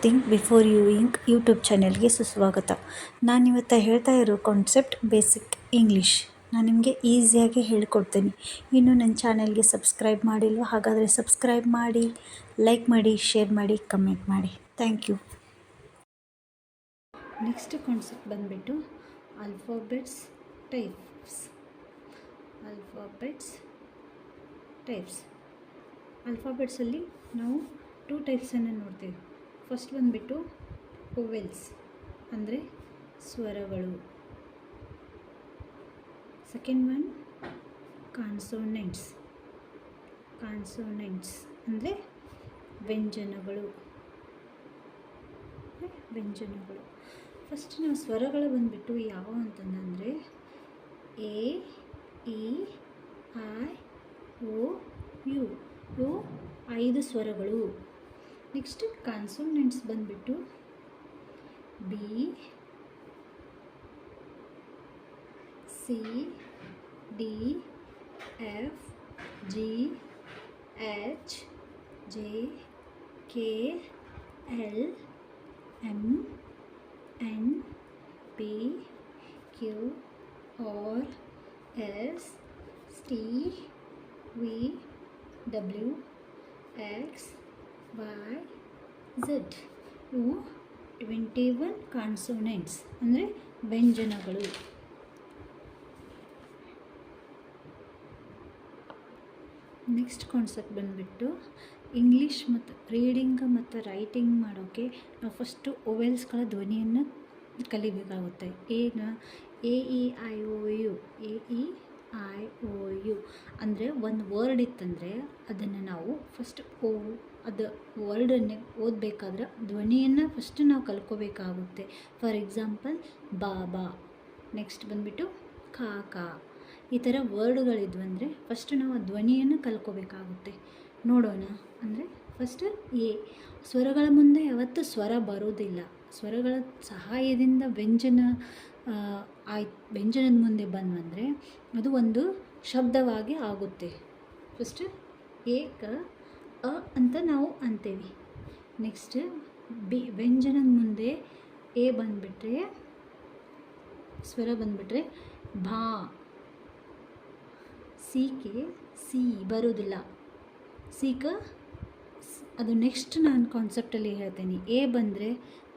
Think before ಯೂಯಿಂಗ್ YouTube ಚಾನೆಲ್ಗೆ ಸುಸ್ವಾಗತ. ನಾನಿವತ್ತು ಹೇಳ್ತಾ ಇರೋ ಕಾನ್ಸೆಪ್ಟ್ ಬೇಸಿಕ್ ಇಂಗ್ಲೀಷ್. ನಾನು ನಿಮಗೆ ಈಸಿಯಾಗಿ ಹೇಳ್ಕೊಡ್ತೀನಿ. ಇನ್ನು ನನ್ನ ಚಾನೆಲ್ಗೆ ಸಬ್ಸ್ಕ್ರೈಬ್ ಮಾಡಿಲ್ವ? ಹಾಗಾದರೆ ಸಬ್ಸ್ಕ್ರೈಬ್ ಮಾಡಿ, ಲೈಕ್ ಮಾಡಿ, ಶೇರ್ ಮಾಡಿ, ಕಮೆಂಟ್ ಮಾಡಿ. Thank you. ನೆಕ್ಸ್ಟ್ ಕಾನ್ಸೆಪ್ಟ್ ಬಂದುಬಿಟ್ಟು ಆಲ್ಫಾಬೆಟ್ಸ್ ಟೈಪ್ಸ್. ಆಲ್ಫಾಬೆಟ್ಸಲ್ಲಿ ನಾವು 2 ಟೈಪ್ಸನ್ನು ನೋಡ್ತೀವಿ. ಫಸ್ಟ್ ಬಂದುಬಿಟ್ಟು ವೊವೆಲ್ಸ್ ಅಂದರೆ ಸ್ವರಗಳು. ಸೆಕೆಂಡ್ ಒನ್ ಕಾನ್ಸೋನೆಂಟ್ಸ್ ಅಂದರೆ ವ್ಯಂಜನಗಳು. ಫಸ್ಟ್ ನಾವು ಸ್ವರಗಳು ಬಂದುಬಿಟ್ಟು ಯಾವ ಅಂತಂದರೆ A, E, I, O, U. ಇವು 5 ಸ್ವರಗಳು. ನೆಕ್ಸ್ಟ್ ಕಾನ್ಸೋನೆಂಟ್ಸ್ ಬಂದುಬಿಟ್ಟು B, C, D, F, G, H, J, K, L, M, N, P, Q, R, S, T, V, W, X, Y, Z. ಇವು 21 ಕಾನ್ಸೋನೆಂಟ್ಸ್ ಅಂದರೆ ವ್ಯಂಜನಗಳು. ನೆಕ್ಸ್ಟ್ ಕಾನ್ಸೆಪ್ಟ್ ಬಂದುಬಿಟ್ಟು English ಮತ್ತು reading ಮತ್ತು writing ಮಾಡೋಕ್ಕೆ ನಾವು ಫಸ್ಟು ವೊವೆಲ್ಸ್ಗಳ ಧ್ವನಿಯನ್ನು ಕಲಿಬೇಕಾಗುತ್ತೆ. A E I O U. A E I O U ಅಂದರೆ ಒಂದು ವರ್ಡ್ ಇತ್ತಂದರೆ ಅದನ್ನು ನಾವು ಫಸ್ಟ್ ಅದು ವರ್ಡನ್ನೇ ಓದಬೇಕಾದ್ರೆ ಧ್ವನಿಯನ್ನು ಫಸ್ಟ್ ನಾವು ಕಲ್ತ್ಕೋಬೇಕಾಗುತ್ತೆ. ಫಾರ್ ಎಕ್ಸಾಂಪಲ್ ಬಾಬಾ, ನೆಕ್ಸ್ಟ್ ಬಂದುಬಿಟ್ಟು ಕಾಕಾ. ಈ ಥರ ವರ್ಡ್ಗಳಿದ್ವು ಅಂದರೆ ಫಸ್ಟ್ ನಾವು ಆ ಧ್ವನಿಯನ್ನು ಕಲ್ತ್ಕೋಬೇಕಾಗುತ್ತೆ. ನೋಡೋಣ. ಅಂದರೆ ಫಸ್ಟ್ ಎ. ಸ್ವರಗಳ ಮುಂದೆ ಯಾವತ್ತೂ ಸ್ವರ ಬರೋದಿಲ್ಲ. ಸ್ವರಗಳ ಸಹಾಯದಿಂದ ವ್ಯಂಜನದ ಮುಂದೆ ಬಂದರೆ ಅದು ಒಂದು ಶಬ್ದವಾಗಿ ಆಗುತ್ತೆ. ಫಸ್ಟ್ ಎ, ಕ, ಅ ಅಂತ ನಾವು ಅಂತೀವಿ. Next B. ವ್ಯಂಜನದ ಮುಂದೆ ಎ ಬಂದುಬಿಟ್ರೆ, ಸ್ವರ ಬಂದುಬಿಟ್ರೆ ಭಾ. ಸಿಗೆ ಸಿ ಬರೋದಿಲ್ಲ. ಸಿಕ ಅದು ನೆಕ್ಸ್ಟ್ ನಾನು ಕಾನ್ಸೆಪ್ಟಲ್ಲಿ ಹೇಳ್ತೀನಿ. ಎ ಬಂದರೆ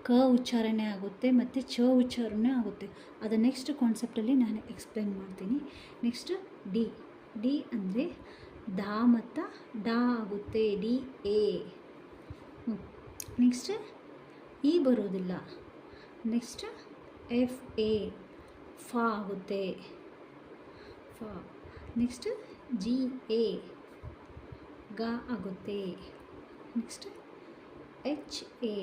ಕ ಉಚ್ಚಾರಣೆ ಆಗುತ್ತೆ ಮತ್ತು ಚ ಉಚ್ಚಾರಣೆ ಆಗುತ್ತೆ. ಅದು ನೆಕ್ಸ್ಟ್ ಕಾನ್ಸೆಪ್ಟಲ್ಲಿ ನಾನು ಎಕ್ಸ್ಪ್ಲೇನ್ ಮಾಡ್ತೀನಿ. Next D. ಡಿ ಅಂದರೆ ಧಾ ಮತ್ತು ಡಾ ಆಗುತ್ತೆ. D A. ನೆಕ್ಸ್ಟ್ ಇ ಬರೋದಿಲ್ಲ. ನೆಕ್ಸ್ಟ್ ಎಫ್ ಎ ಫಾ ಆಗುತ್ತೆ. ಫಾ. ನೆಕ್ಸ್ಟ್ ಜಿ ಎ ಗ ಆಗುತ್ತೆ. ನೆಕ್ಸ್ಟ್ ಎಚ್ ಎ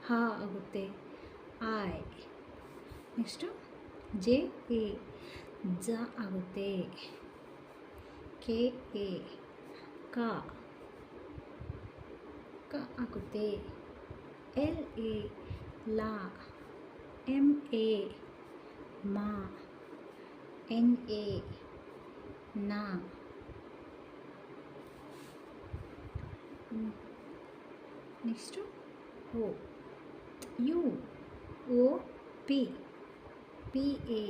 ಹಾ ಆಗುತ್ತೆ. ಐ. ನೆಕ್ಸ್ಟು ಜೆ ಎ ಜ ಆಗುತ್ತೆ. ಕೆ ಎ ಕ ಆಗುತ್ತೆ. ಎಲ್ ಎ ಲಾ. ಎಮ್ ಎ ಮಾ. ಎನ್ ಎ ನಾ. Next O. U. O P. P A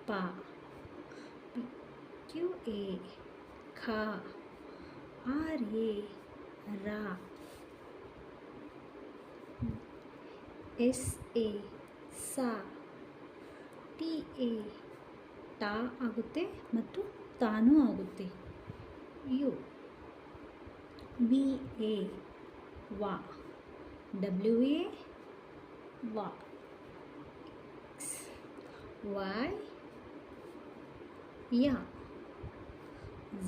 ಪಾ. ಕ್ಯೂ ಎ ಖಾ. ಆರ್ ಎ ರಾ. ಎಸ್ ಎ ಸಾ. ಟಿ ಎ ಟಾ ಆಗುತ್ತೆ ಮತ್ತು ತಾನೂ ಆಗುತ್ತೆ. ಯು. ವಿ ಎ ವಾ. ಡಬ್ಲ್ಯೂ ಎ ವಾ. ವೈ ಯಾ.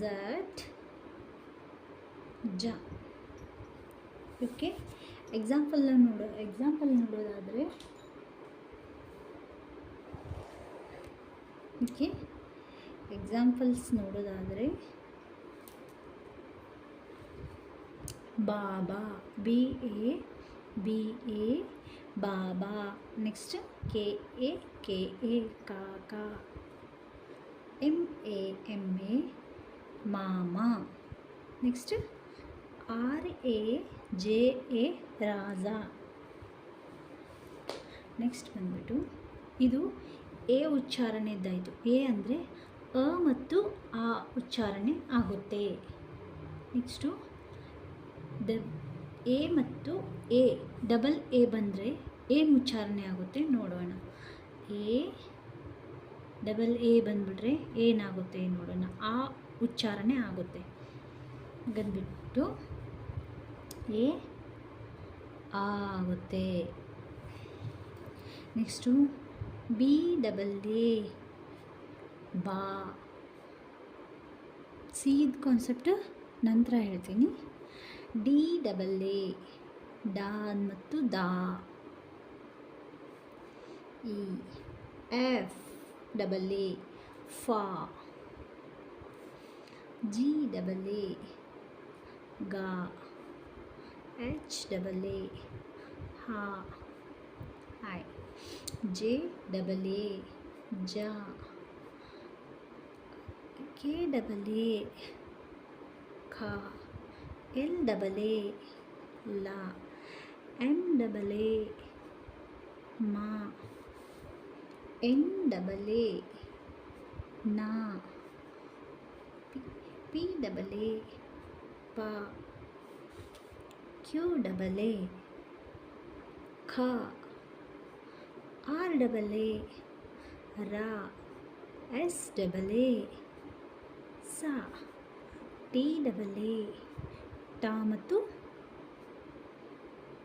ಝಡ್ ಜ. ಓಕೆ. ಎಕ್ಸಾಂಪಲ್ ನೋಡೋದಾದರೆ ಬಾಬಾ. ಬಿ ಎ ಬಿ ಎ ಬಾಬಾ. ನೆಕ್ಸ್ಟ್ ಕೆ ಎ ಕಾಕಾ. ಎಮ್ ಎ ಮಾಮ. Next R A J A Raja. Next ಬಂದ್ಬಿಟ್ಟು ಇದು ಎ ಉಚ್ಚಾರಣೆ ಇದ್ದಾಯಿತು. ಎ ಅಂದರೆ ಅ ಮತ್ತು ಆ ಉಚ್ಚಾರಣೆ ಆಗುತ್ತೆ. ನೆಕ್ಸ್ಟು ಎ ಮತ್ತು ಎ ಡಬಲ್ ಎ ಬಂದರೆ ಏನು ಉಚ್ಚಾರಣೆ ಆಗುತ್ತೆ ನೋಡೋಣ. ಎ ಡಬಲ್ ಎ ಬಂದುಬಿಟ್ರೆ ಏನಾಗುತ್ತೆ ನೋಡೋಣ. ಆ ಉಚ್ಚಾರಣೆ ಆಗುತ್ತೆ. ಬಂದ್ಬಿಟ್ಟು ಎ ಆಗುತ್ತೆ. ನೆಕ್ಸ್ಟು ಬಿ ಡಬಲ್ ಎ ಬಾ. ಸೀದ್ ಕಾನ್ಸೆಪ್ಟ್ ನಂತರ ಹೇಳ್ತೀನಿ. ಡಿ ಡಬಲ್ ಎ ಡಾ ಮತ್ತು ದಾ. ಇ ಎಫ್ ಡಬಲ್ ಎ ಫಾ. ಜಿ ಡಬಲ್ ಎ ಗಾ. ಎಚ್ ಡಬಲ್ ಎ ಹಾ. ಐ. ಜೆ ಡಬಲ್ ಎ ಜಾ. ಕೆ ಡಬಲ್ ಎ ಖಾ. ಎಲ್ ಡಬಲ್ ಎ ಲಾ. ಎಮ್ ಡಬಲ್ ಎ ಮಾ. ಎನ್ ಡಬಲ್ ಎ ನಾ. ಪಿ ಡಬಲ್ ಎ ಪಾ. ಕ್ಯೂ ಡಬಲ್ ಎ ಖಾ. ಆರ್ ಡಬಲ್ ಎ ರಾ. ಎಸ್ ಡಬಲ್ ಎ ಸಾ. ಟಿ ಡಬಲ್ ಎ ಟಾ ಮತ್ತು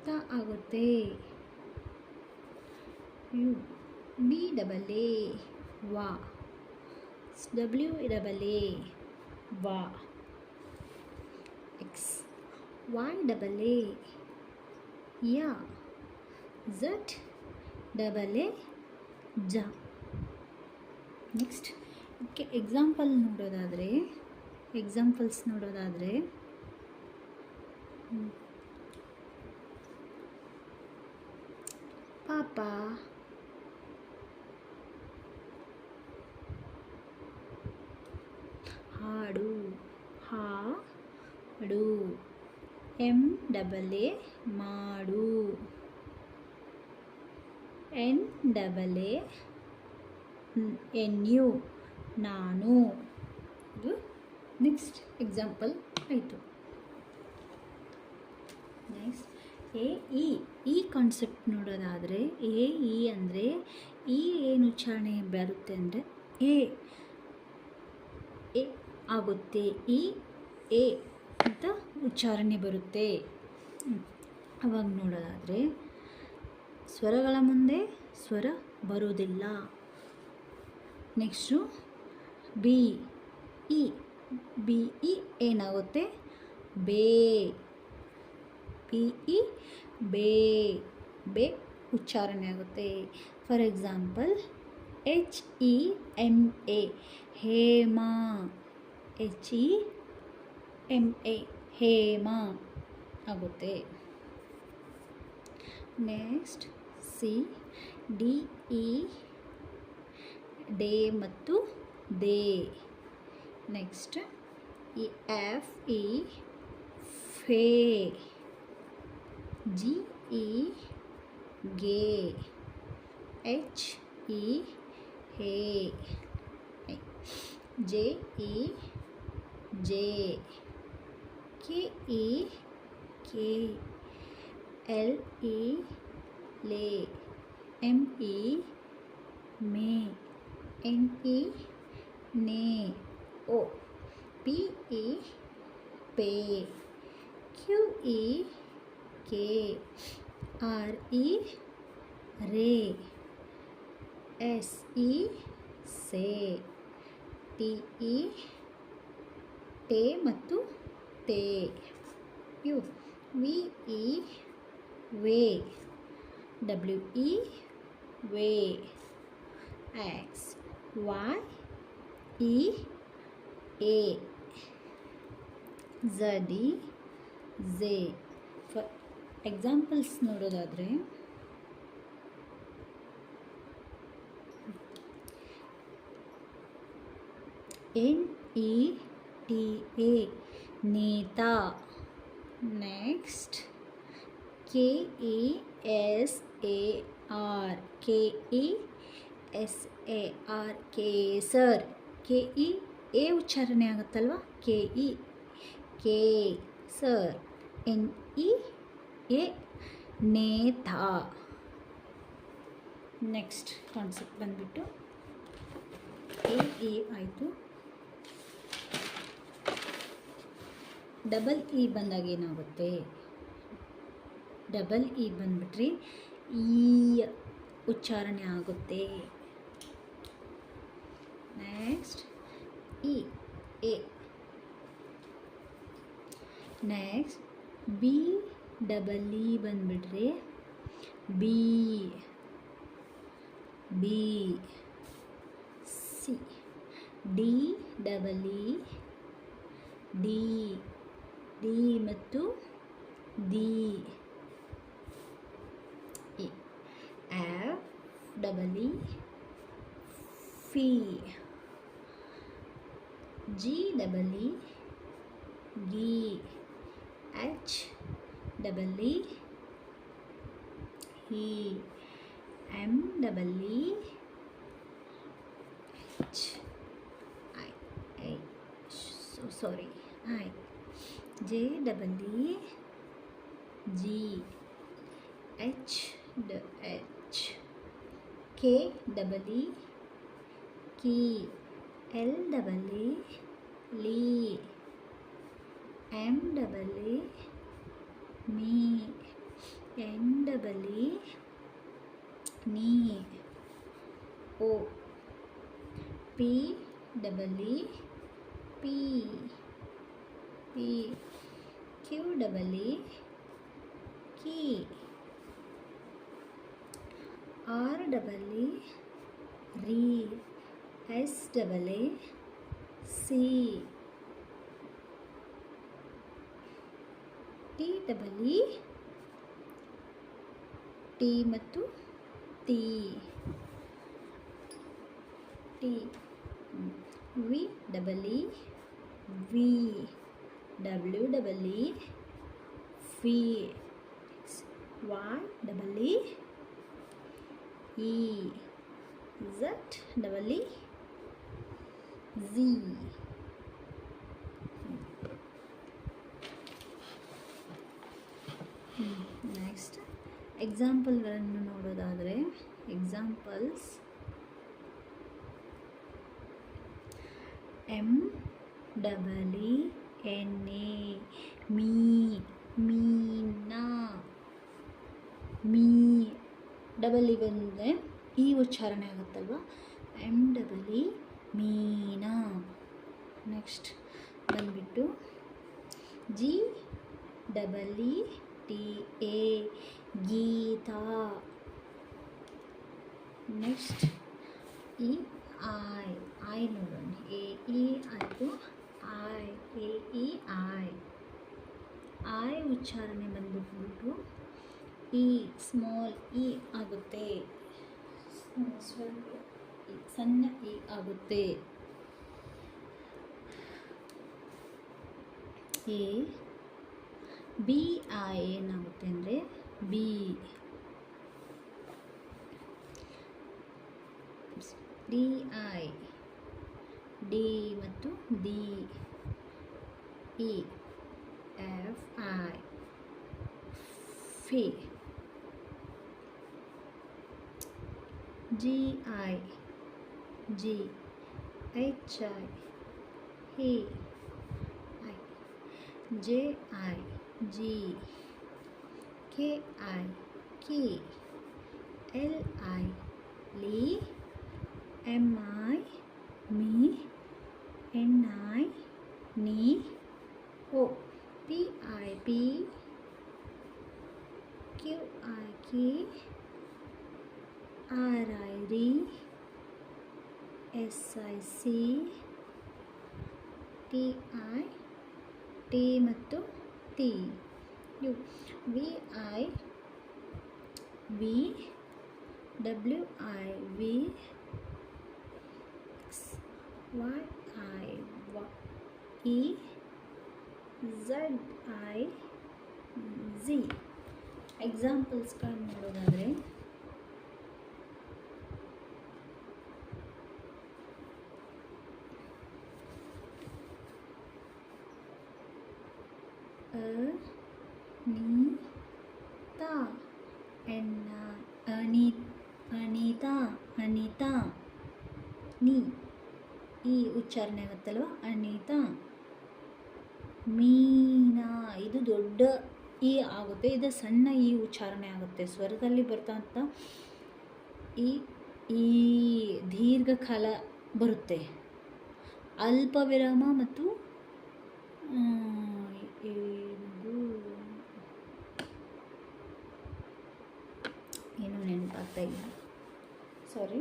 ತಾ ಆಗುತ್ತೆ. ಯು ವಿ ಡಬಲ್ ಎ ವಾ. ಡಬ್ಲ್ಯೂ ಡಬಲ್ ಎ ವಾ. ಎಕ್ಸ್ ವೈ ಡಬಲ್ ಎ ಯಾ. ಝಡ್ ಡಬಲ್ ಎ ಜಾ. ನೆಕ್ಸ್ಟ್ ಇದಕ್ಕೆ ಎಕ್ಸಾಂಪಲ್ಸ್ ನೋಡೋದಾದರೆ ಪಾಪ, ಹಾಡು ಹಾಡು. ಎಮ್ ಡಬಲ್ ಎ ಮಾಡು. N double A N U ನಾನು. ಇದು ನೆಕ್ಸ್ಟ್ ಎಕ್ಸಾಂಪಲ್ ಆಯಿತು. ನೆಕ್ಸ್ಟ್ ಈ ಕಾನ್ಸೆಪ್ಟ್ ನೋಡೋದಾದರೆ ಇ ಅಂದರೆ ಈ ಏನು ಉಚ್ಚಾರಣೆ ಬರುತ್ತೆ ಅಂದರೆ ಎ ಆಗುತ್ತೆ. ಎ ಅಂತ ಉಚ್ಚಾರಣೆ ಬರುತ್ತೆ. ಅವಾಗ ನೋಡೋದಾದರೆ ಸ್ವರಗಳ ಮುಂದೆ ಸ್ವರ ಬರುವುದಿಲ್ಲ. ನೆಕ್ಸ್ಟು ಬಿ ಇ ಏನಾಗುತ್ತೆ ಬೇ. ಇ ಬೇ ಉಚ್ಚಾರಣೆ ಆಗುತ್ತೆ. ಫಾರ್ ಎಕ್ಸಾಂಪಲ್ HEMA ಹೇಮಾ. HEMA ಹೇಮಾ ಆಗುತ್ತೆ. ನೆಕ್ಸ್ಟ್ DE ಡೇ ಮತ್ತು ದೇ. ನೆಕ್ಸ್ಟ್ FE ಫೇ. GE ಗೆ. HE ಹೇ. JE ಜೇ. KE ಕೆ. LE ಲೇ. ME ಮೇ. NE ನೇ. PE ಪೇ. QE ಕೆ. RE ರೇ. SE ಸೇ. TE ಟೇ ಮತ್ತು ತೇ. VE ವೇ. WE ವೇ. XYE ಎ. ZE ಝೇ. ಫಾರ್ ಎಕ್ಸಾಂಪಲ್ಸ್ ನೋಡೋದಾದರೆ NETA ನೇತಾ. ನೆಕ್ಸ್ಟ್ KESAR, KESAR, ಕೇಸರ್. KE ಎ ಉಚ್ಚಾರಣೆ ಆಗುತ್ತಲ್ವ, KE ಕೇಸರ್. NEA ನೇತ. ನೆಕ್ಸ್ಟ್ ಕಾನ್ಸೆಪ್ಟ್ ಬಂದುಬಿಟ್ಟು AE ಆಯಿತು. ಡಬಲ್ ಇ ಬಂದಾಗ ಏನಾಗುತ್ತೆ, ಡಬಲ್ ಇ ಬಂದುಬಿಟ್ರೆ ಈ ಉಚ್ಚಾರಣೆ ಆಗುತ್ತೆ. ನೆಕ್ಸ್ಟ್ ಇ ಎ. ನೆಕ್ಸ್ಟ್ ಬಿ ಡಬಲ್ ಇ ಬಂದುಬಿಟ್ರೆ ಬಿ ಬಿ. ಸಿ ಡಿ ಡಬಲ್ ಇ ಡಿ ಡಿ ಮತ್ತು ದಿ. ಎಫ್ ಡಬಲ್ ಇ ಫಿ. ಜಿ ಡಬಲ್ ಇ ಗಿ. ಎಚ್ ಡಬಲ್ ಇ ಹಿ. M double E H I I sorry I. J double E ಜಿ. H H. K double E ಕಿ. ಎಲ್ ಡಬಲ್ ಇ ಲೀ. M double E me. N double E ನೀ. O P double E ಪಿ ಪಿ. Q double E ಕಿ. R double E ರೀ. S double E ಸಿ. T double E ಟಿ ಮತ್ತು ಟಿ ಟಿ. ವಿ ಡಬಲ್ ಇ ವಿ. ಡಬ್ಲ್ಯೂ ಡಬಲ್ ಇ ವಿ. ವೈ ಡಬಲ್ ಇ ಇ. ಝಡ್ ಡಬಲ್ ಇ ಝಿ. ನೆಕ್ಸ್ಟ್ ಎಕ್ಸಾಂಪಲ್ಗಳನ್ನು ನೋಡೋದಾದರೆ, examples M double E N A ಮೀ. ಮೀನಾ. ಮೀ ಡಬಲ್ ಇ ಬಂದರೆ ಈ ಉಚ್ಚಾರಣೆ ಆಗುತ್ತಲ್ವ, M double E Meena. Next ಬಂದುಬಿಟ್ಟು G double E T A Geeta. Next ಈ ಐ ನೋಡೋಣ. ಎ ಇ ಆಯಿತು. ಎ ಇ ಐ ಉಚ್ಚಾರಣೆ ಬಂದುಬಿಟ್ಟು ಈ ಸ್ಮಾಲ್ ಇ ಆಗುತ್ತೆ, ಸಣ್ಣ ಇ ಆಗುತ್ತೆ. ಎ ಬಿ ಐ ಏನಾಗುತ್ತೆ ಅಂದರೆ ಬಿ. ಡಿ ಐ ಡಿ ಮತ್ತು ಡಿ. ಇ ಎಫ್ ಐ ಫಿ. ಜಿ ಐ ಜಿ. ಎಚ್ ಐ ಹಿ. ಐ. ಜೆ ಐ ಜಿ. ಕೆ ಐ ಕಿ. ಎಲ್ ಐ ಲೀ. ಎಮ್ ಐ ಮೀ. ಎನ್ ಐ ನೀ. ಓ ಪಿ ಐ ಪಿ. ಕ್ಯೂ ಐ ಕಿ. ಆರ್ ಐ ರಿ. ಎಸ್ ಐ ಸಿ. ಟಿ ಐ ಟಿ ಮತ್ತು ಟಿ. ಯು ವಿ ಐ ವಿ. ಡಬ್ಲ್ಯೂ ಐ ವಿ. ವೈ ಐ ಇ. ಝಡ್ ಐ ಝಿ. ಎಕ್ಸಾಂಪಲ್ಸ್ಗಳನ್ನ ನೋಡೋದಾದರೆ ಅನಿತಾ ಅನಿತಾ ಅನಿತಾ ನೀ ಈ ಉಚ್ಚಾರಣೆ ಆಗುತ್ತಲ್ವ ಅನಿತಾ. ಮೀನಾ ಇದು ದೊಡ್ಡ ಈ ಆಗುತ್ತೆ, ಇದು ಸಣ್ಣ ಈ ಉಚ್ಚಾರಣೆ ಆಗುತ್ತೆ. ಸ್ವರದಲ್ಲಿ ಬರ್ತಂಥ ಈ ದೀರ್ಘಕಾಲ ಬರುತ್ತೆ. ಅಲ್ಪ ವಿರಾಮ ಮತ್ತು ಏನು ನೆನಪಾಗ್ತಾ ಇಲ್ಲ, ಸಾರಿ.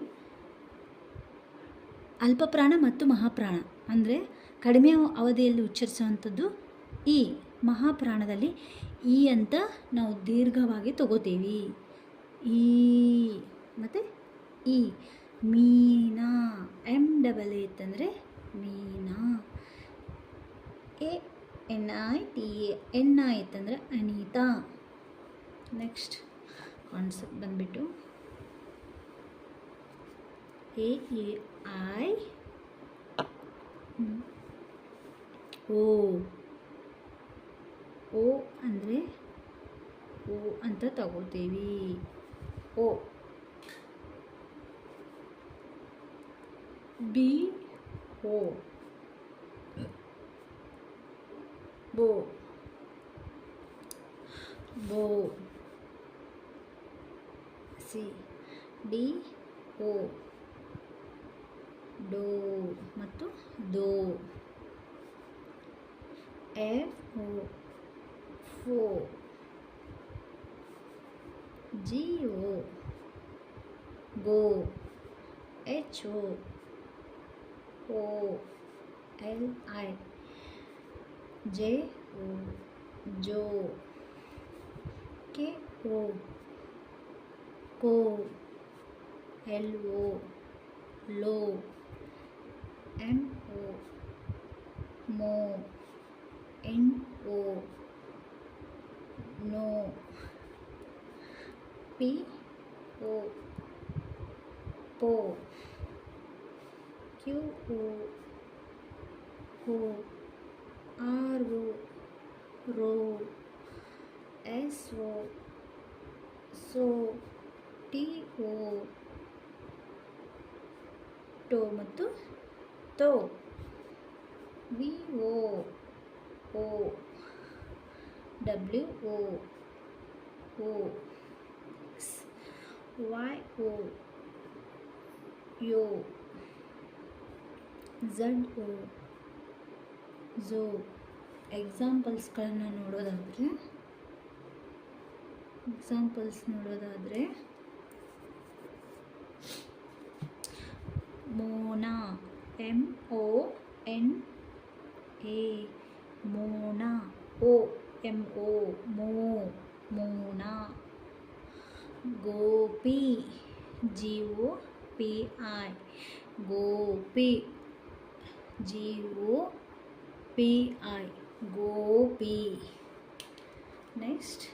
ಅಲ್ಪ ಪ್ರಾಣ ಮತ್ತು ಮಹಾಪ್ರಾಣ ಅಂದರೆ ಕಡಿಮೆ ಅವಧಿಯಲ್ಲಿ ಉಚ್ಚರಿಸುವಂಥದ್ದು ಈ. ಮಹಾಪ್ರಾಣದಲ್ಲಿ ಈ ಅಂತ ನಾವು ದೀರ್ಘವಾಗಿ ತಗೋತೀವಿ. ಈ ಮತ್ತು ಈ. ಮೀನಾ MAA ಇತ್ತಂದರೆ ಮೀನಾ. NITA ಇತ್ತಂದರೆ ಅನಿತಾ. ನೆಕ್ಸ್ಟ್ ಕಾನ್ಸೆಪ್ಟ್ ಬಂದುಬಿಟ್ಟು AI ಓ ಅಂದರೆ ಓ ಅಂತ ತಗೋತೀವಿ. ಓ. BO ಬೋ ಬೋ. DO ಡೋ ಮತ್ತು ದೋ. FO ಫೋ. GO ಗೋ. HO ಹೋ. LI JO ಜೋ. KO ಕೋ. LO ಲೋ. MO ಮೋ. NO ನೋ. PO ಪೋ. QO ಹೋ. RO ರೋ. SO ಸೋ. TO ಟೋ ಮತ್ತು ತೋ. VO ಓ. WO ಓ. YO ಯೋ. ZO ಝೋ. ಎಕ್ಸಾಂಪಲ್ಸ್ಗಳನ್ನು ನೋಡೋದಾದರೆ ಮೋನಾ MONA ಮೋನಾ. MO ಮೋ. Mona. Gopi GOPI Gopi. GOPI Gopi. Next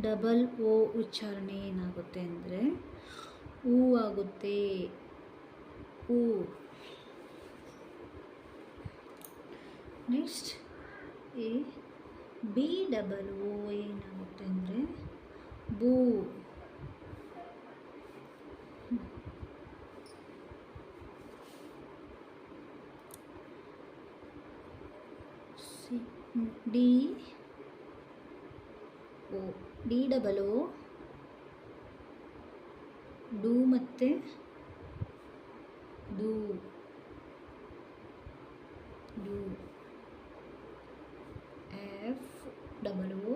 OO ಉಚ್ಚಾರಣೆ ಏನಾಗುತ್ತೆ ಅಂದರೆ ಊ ಆಗುತ್ತೆ. ಊ. ನೆಕ್ಸ್ಟ್ BOO ಏನಾಗುತ್ತೆ ಅಂದರೆ ಬೂ. DOO ಡೂ ಮತ್ತು ದೂ. FOO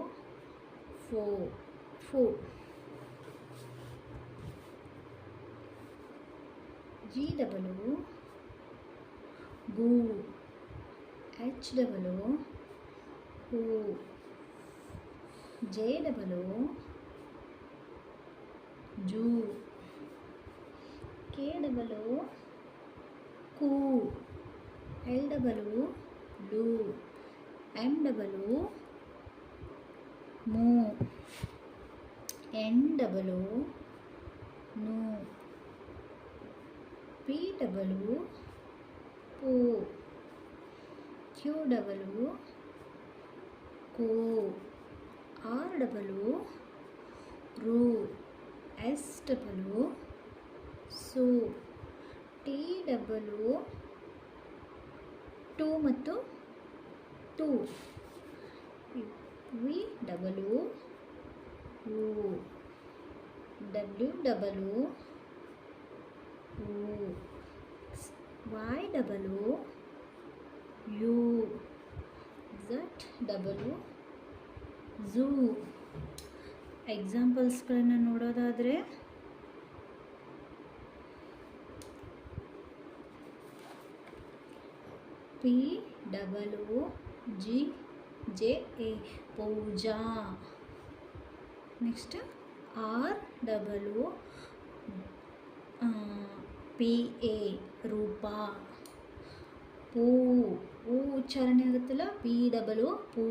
ಫೋ. ಫೋ. GOO ಗೂ. HOO ಹೂ. JOO ಜೂ. KOO ಕೂ. LOO ಲೂ. MOO ಮೂ. ಎನ್ ಡಬಲು ನು. ಪಿ ಡಬಲು ಪೂ. ಕ್ಯೂ ಡಬಲು ಕೂ. ಆರ್ ಡಬಲು ರು. ಎಸ್ ಡಬಲು ಸು. ಟಿ ಡಬಲು ಟು ಮತ್ತು ಟು. ವಿ ಡಬಲು ವು. ಡಬ್ಲ್ಯೂ ಡಬಲು ವು. ವೈ ಡಬಲು ಯು. ಝಡ್ ಡಬಲು ಝೂ. ಎಕ್ಸಾಂಪಲ್ಸ್ಗಳನ್ನು ನೋಡೋದಾದರೆ P double G J A Pooja. Next R double P A Roopa. ಪೂ ಹೂ ಉಚ್ಚಾರಣೆ ಆಗುತ್ತಲ್ಲ, ಪಿ ಡಬಲು ಪೂ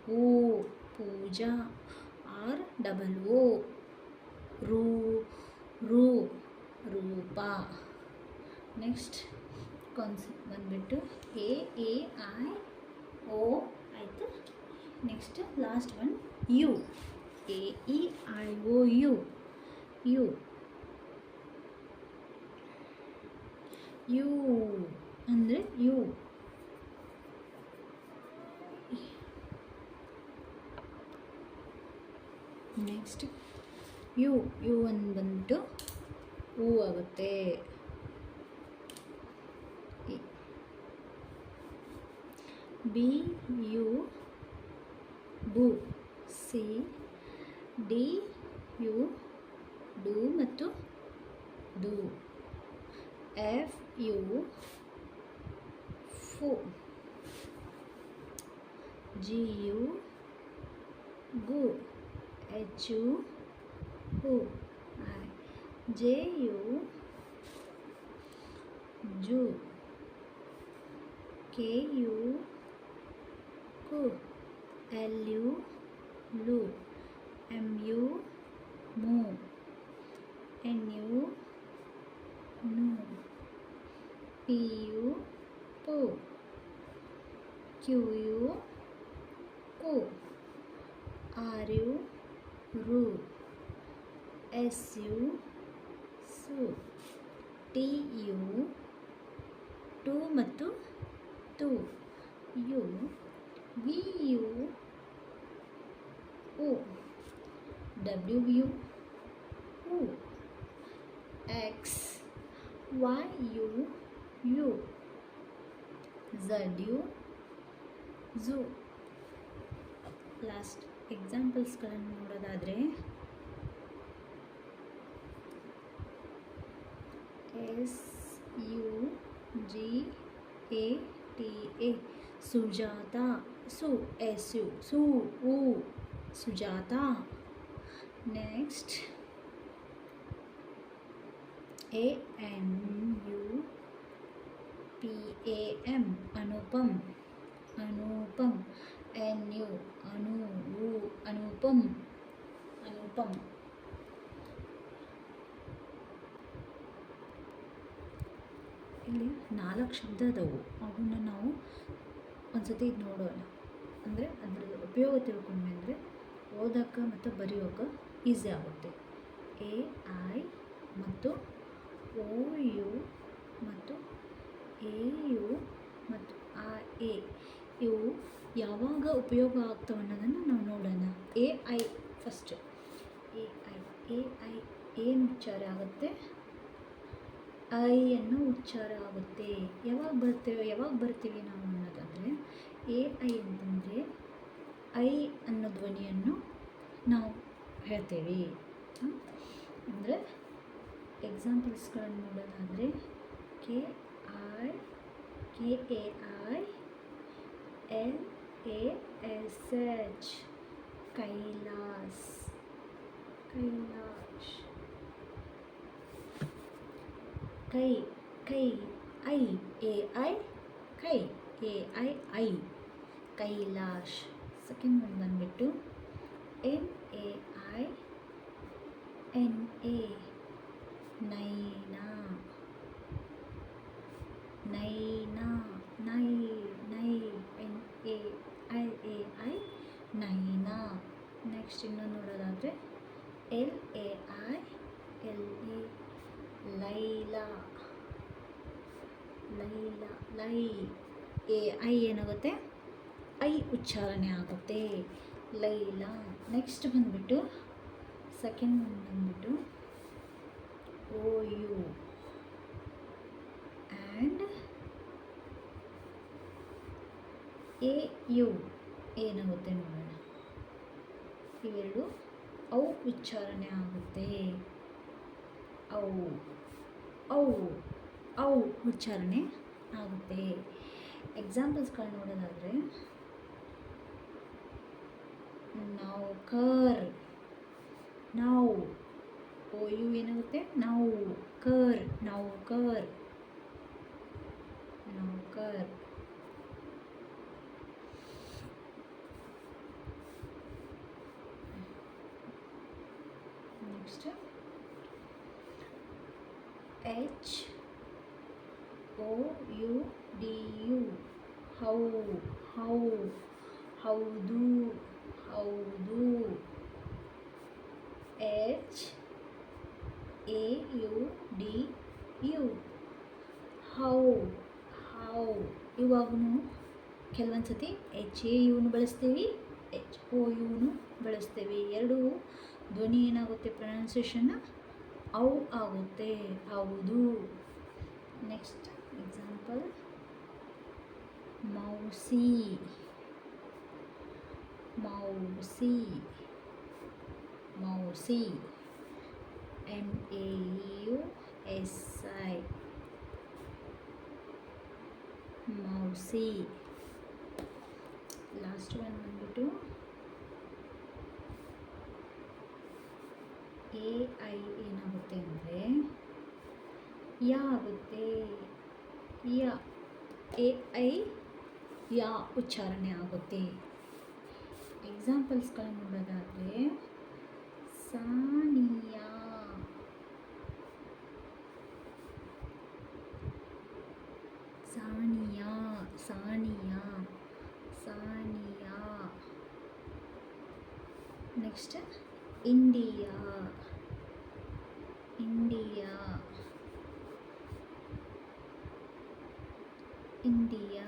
ಹೂ ಪೂಜಾ. ಆರ್ ಡಬಲು ರೂ ರು ರೂಪಾ. ನೆಕ್ಸ್ಟ್ ಕಾನ್ಸೆಪ್ಟ್ ಬಂದುಬಿಟ್ಟು ಎ ಎ ಐ ಓ ಆಯಿತು. Next last one U. A E I O U. U U ಅಂದರೆ ಯು. ನೆಕ್ಸ್ಟ್ ಯು ಯು ಒಂದು ಬಂದ್ಬಿಟ್ಟು ಹೂ ಆಗುತ್ತೆ. ಬಿ ಯು ಬು. ಸಿ ಡಿ ಯು ಡು ಮತ್ತು ದು. ಎಫ್ ಯು ಫು. ಜಿ ಯು ಗು. ಎಚ್ ಯು ಹು. ಜೆ ಯು ಜು. ಕೆ ಯು ಕು. ಎಲ್ ಯು ಲು. ಎಮ್ ಯು ಮು. ಎನ್ ಯು ನು. ಪಿ ಯು ಪು. ಕ್ಯೂ ಯು ಕು. ಆರ್ ಯು ರು. ಎಸ್ ಯು ಸು. ಟಿ ಯು ಟು ಮತ್ತು ಟು. ಯು ವಿ ಯು ಉ. ಡಬ್ಲ್ಯೂ ಯು ಉ. ಎಕ್ಸ್ ವೈ ಯು ಯು. ಝಡ್ ಯು ಝು. ಲಾಸ್ಟ್ ಎಕ್ಸಾಂಪಲ್ಸ್ಗಳನ್ನು ನೋಡೋದಾದರೆ S U G A T A Sujata. ಸು ಎಸ್ ಯು ಸು ಉ Sujata. Next A N U P A M Anupam. Anupam. N U ಅನು ಉ ಅನುಪಮ್. ಅನುಪಮ್. ಇಲ್ಲಿ 4 ಶಬ್ದ ಅದಾವು. ಅವನ್ನ ನಾವು ಒಂದ್ಸತಿ ನೋಡೋಣ. ಅಂದರೆ ಅದ್ರ ಉಪಯೋಗ ತಿಳ್ಕೊಂಡ್ವಿ ಅಂದರೆ ಓದೋಕ್ಕೆ ಮತ್ತು ಬರೆಯೋಕ್ಕೆ ಈಸಿ ಆಗುತ್ತೆ. ಎ ಐ ಮತ್ತು ಓ ಯು ಮತ್ತು ಎ ಯು ಮತ್ತು ಆ ಎ ಇವು ಯಾವಾಗ ಉಪಯೋಗ ಆಗ್ತವೆ ಅನ್ನೋದನ್ನು ನಾವು ನೋಡೋಣ. A I first. A I ಏನು ಉಚ್ಚಾರ ಆಗುತ್ತೆ? ಐ ಅನ್ನೋ ಉಚ್ಚಾರ ಆಗುತ್ತೆ. ಯಾವಾಗ ಬರ್ತೀವಿ ನಾವು ಅನ್ನೋದಾದರೆ ಎ ಐ ಅಂತಂದರೆ ಐ ಅನ್ನೋ ಧ್ವನಿಯನ್ನು ನಾವು ಹೇಳ್ತೇವೆ. ಅಂದರೆ ಎಕ್ಸಾಂಪಲ್ಸ್ಗಳನ್ನು ನೋಡೋದಾದರೆ K A I L A S H Kailash. ಕೈ ಐ ಎ ಐ ಕೈ ಎ ಐ ಕೈಲಾಶ್. ಸೆಕೆಂಡ್ ಒಂದು ಬಂದುಬಿಟ್ಟು ನೆಕ್ಸ್ಟ್ ಇನ್ನೊಂದು ನೋಡೋದಾದರೆ LAI LA ಲೈಲಾ ಲೈಲಾ ಲೈ ಐ ಏನಾಗುತ್ತೆ ಐ ಉಚ್ಚಾರಣೆ ಆಗುತ್ತೆ ಲೈಲಾ. ನೆಕ್ಸ್ಟ್ ಬಂದುಬಿಟ್ಟು ಸೆಕೆಂಡ್ ಒನ್ ಬಂದುಬಿಟ್ಟು OU ಆ್ಯಂಡ್ AU ಏನಾಗುತ್ತೆ ನೋಡೋಣ. ಇವೆರಡು ಔ ಉಚ್ಚಾರಣೆ ಆಗುತ್ತೆ. ಔ ಔ ಔ ಉಚ್ಚಾರಣೆ ಆಗುತ್ತೆ. ಎಕ್ಸಾಂಪಲ್ಸ್ಗಳು ನೋಡೋದಾದರೆ ನೌಕರ್ ನಾವು OU ಏನಾಗುತ್ತೆ ನಾವು ಕರ್ ನೌಕರ್ ನೌಕರ್. ನೆಕ್ಸ್ಟ್ HOUDU ಹೌ ಹೌ ಹೌದು ಹೌದು. HAUDU ಹೌ ಹೌ. ಇವಾಗೂ ಕೆಲವೊಂದು ಸತಿ HAUನು ಬಳಸ್ತೀವಿ HOUನು ಬಳಸ್ತೀವಿ. ಎರಡೂ ಧ್ವನಿ ಏನಾಗುತ್ತೆ ಪ್ರೊನೌನ್ಸಿಯೇಷನ್ ಔ ಆಗುತ್ತೆ ಹೌದು. ನೆಕ್ಸ್ಟ್ ಎಕ್ಸಾಂಪಲ್ ಮೌಸಿ ಮೌಸಿ ಮೌಸಿ MAUSI ಮೌಸಿ. ಲಾಸ್ಟ್ ಒನ್ ಬಂದ್ಬಿಟ್ಟು AI ಏನಾಗುತ್ತೆ ಅಂದರೆ ಯಾ ಆಗುತ್ತೆ ಯಾ AI ಯಾ ಉಚ್ಚಾರಣೆ ಆಗುತ್ತೆ. ಎಕ್ಸಾಂಪಲ್ಸ್ಗಳನ್ನು ನೋಡೋದಾದರೆ Sania Sania Sania Sania. Next India India India.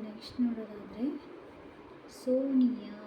Next ನೋಡೋದಾದರೆ ಸೋನಿಯಾ